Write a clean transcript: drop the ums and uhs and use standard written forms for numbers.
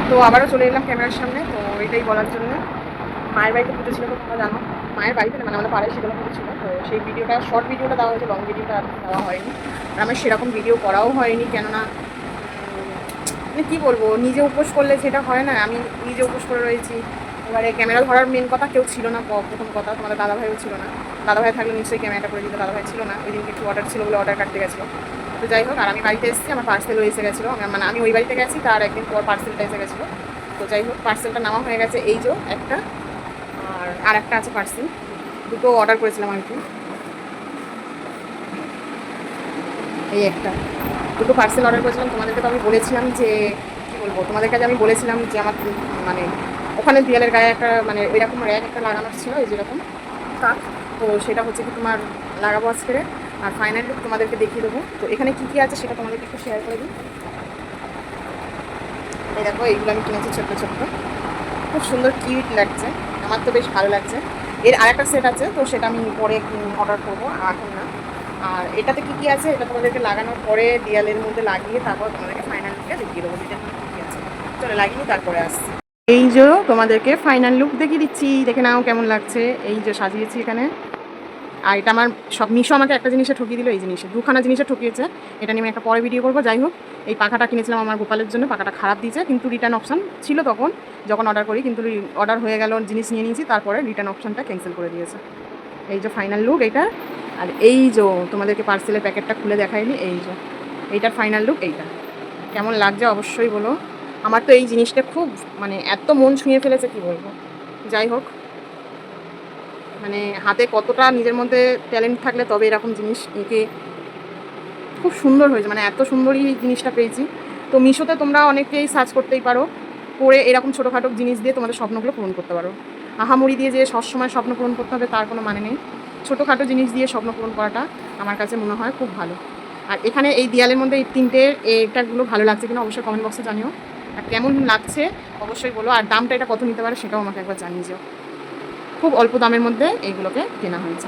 তো আবারও চলে এলাম ক্যামেরার সামনে। তো এটাই বলার জন্য, মায়ের বাড়িতে পুজো ছিল তো তোমরা জানো, মায়ের বাড়িতে মানে আমাদের পাড়ায় সেগুলো পুজো ছিল। তো সেই ভিডিওটা, শর্ট ভিডিওটা দেওয়া হয়েছে, লং ভিডিওটা আর দেওয়া হয়নি। আর আমার সেরকম ভিডিও করাও হয়নি, কেননা মানে কী বলবো, নিজে উপোস করলে সেটা হয় না। আমি নিজে উপোস করে রয়েছি, এবারে ক্যামেরা ধরার মেন কথা কেউ ছিল না। প্রথম কথা, তোমাদের দাদাভাইও ছিল না। দাদাভাই থাকলে নিশ্চয়ই ক্যামেরাটা করে দিত, দাদাভাই ছিল না। ওই দিনকে একটু অর্ডার ছিল বলে অর্ডার কাটতে গেছিলো। তো যাই হোক, আর আমি বাড়িতে এসেছি, আমার পার্সেলও এসে গেছিলো। মানে আমি ওই বাড়িতে গেছি, তার একদিন পর পার্সেলটা এসে গেছিলো। তো যাই হোক, পার্সেলটা নেওয়া হয়ে গেছে, এই যে একটা, আর একটা আছে পার্সেল। দুটো অর্ডার করেছিলাম আর কি, এই একটা, দুটো পার্সেল অর্ডার করেছিলাম। তোমাদেরকে তো আমি বলেছিলাম যে, কী বলবো, তোমাদের কাছে আমি বলেছিলাম যে আমার মানে ওখানে দেয়ালের গায়ে একটা মানে এরকম র্যাক একটা লাগানোর ছিল, এই যেরকম কাঠ। তো সেটা হচ্ছে কি তোমার লাগাবো আজকে। আর ফাইনাল লুক তোমাদেরকে দেখিয়ে দেবো। তো এখানে কী কী আছে সেটা তোমাদেরকে একটু শেয়ার করে দিই। এই দেখো, এইগুলো আমি কিনেছি ছোট্ট ছোট্ট, খুব সুন্দর কিউট লাগছে, আমার তো বেশ ভালো লাগছে। এর আরেকটা সেট আছে, তো সেটা আমি পরে অর্ডার করবো, এখন না। আর এটাতে কী কী আছে এটা তোমাদেরকে লাগানোর পরে দেয়ালের মধ্যে লাগিয়ে তারপর তোমাদেরকে ফাইনাল লুকটা দেখিয়ে দেবো, যেটা কী কী আছে। চলে লাগিয়ে তারপরে আসছি। এই যে তোমাদেরকে ফাইনাল লুক দেখিয়ে দিচ্ছি, দেখে নাও কেমন লাগছে। এই যে সাজিয়েছি এখানে। আর এটা আমার সব মিশো আমাকে একটা জিনিসে ঠকিয়ে দিল, এই জিনিসে দুখানা জিনিসে ঠকিয়েছে। এটা নিয়ে আমি একটা পরে ভিডিও করবো। যাই হোক, এই পাখাটা কিনেছিলাম আমার গোপালের জন্য, পাখাটা খারাপ দিয়েছে, কিন্তু রিটার্ন অপশান ছিল তখন যখন অর্ডার করি, কিন্তু অর্ডার হয়ে গেল, জিনিস নিয়ে নিয়েছি, তারপরে রিটার্ন অপশানটা ক্যান্সেল করে দিয়েছে। এই যে ফাইনাল লুক এইটা। আর এই যে তোমাদেরকে পার্সেলের প্যাকেটটা খুলে দেখাইনি, এই যে এইটার ফাইনাল লুক এইটা। কেমন লাগছে অবশ্যই বলো। আমার তো এই জিনিসটা খুব মানে এত মন ছুঁয়ে ফেলেছে, কি বলবো। যাই হোক, মানে হাতে কতটা নিজের মধ্যে ট্যালেন্ট থাকলে তবে এরকম জিনিস এঁকে খুব সুন্দর হয়েছে, মানে এত সুন্দরই জিনিসটা পেয়েছি। তো মিশোতে তোমরা অনেকেই সার্চ করতেই পারো, করে এরকম ছোটোখাটো জিনিস দিয়ে তোমাদের স্বপ্নগুলো পূরণ করতে পারো। আহামরি দিয়ে যে সবসময় স্বপ্ন পূরণ করতে হবে তার কোনো মানে নেই। ছোটোখাটো জিনিস দিয়ে স্বপ্ন পূরণ করাটা আমার কাছে মনে হয় খুব ভালো। আর এখানে এই দেয়ালের মধ্যে এই তিনটে এইটাগুলো ভালো লাগছে কিনা অবশ্যই কমেন্ট বক্সে জানিও। আর কেমন লাগছে অবশ্যই বলো। আর দামটা এটা কত নিতে পারে সেটাও আমাকে একবার জানিয়ে যাও। খুব অল্প দামের মধ্যে এইগুলোকে কেনা হয়েছে।